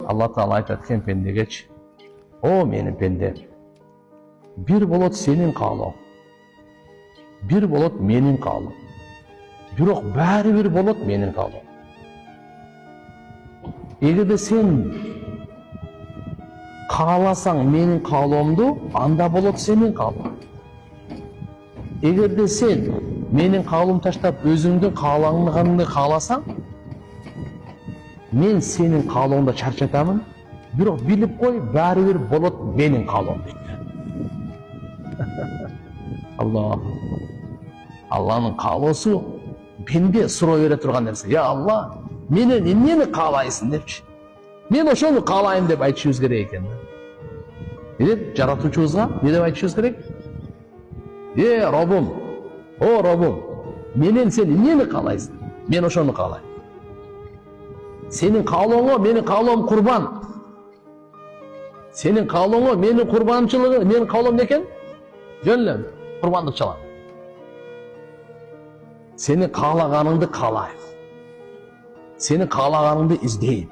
Алла Таала айтат экен пендегечи: "О менин пенде, бир болот сенин каалооң, бир болот менин каалоом. Бирок баары бир болот менин каалоом. Эгерде сен кааласаң менин каалоомду, анда болот сенин каалооң. Эгерде сен менин каалоомду таштап өзүңдүн кааланганыңды кааласаң, мен сенин каалооңду чарчатамын, бирок билип кой, баары бир болот менин каалоом" дейт. Алланын каалоосу пенде суроо бере турган нерсе. "Я Алла, менен эмнени каалайсың" депчи. "Мен ошону каалайм" деп айтышыбыз керек экен. Демек, жаратуучубузга эмне деп айтышыбыз керек? Робум, о Робум, менен сен эмнени каалайсың? Мен ошону каалайм. Сенин каалооңо менин каалоом курбан. Сенин каалооңо менин курбанчылыгым, менин каалоом экен? Жөн эле курбандык чалам. Сенин каалаганыңды каалайм. Сенин каалаганыңды издейм.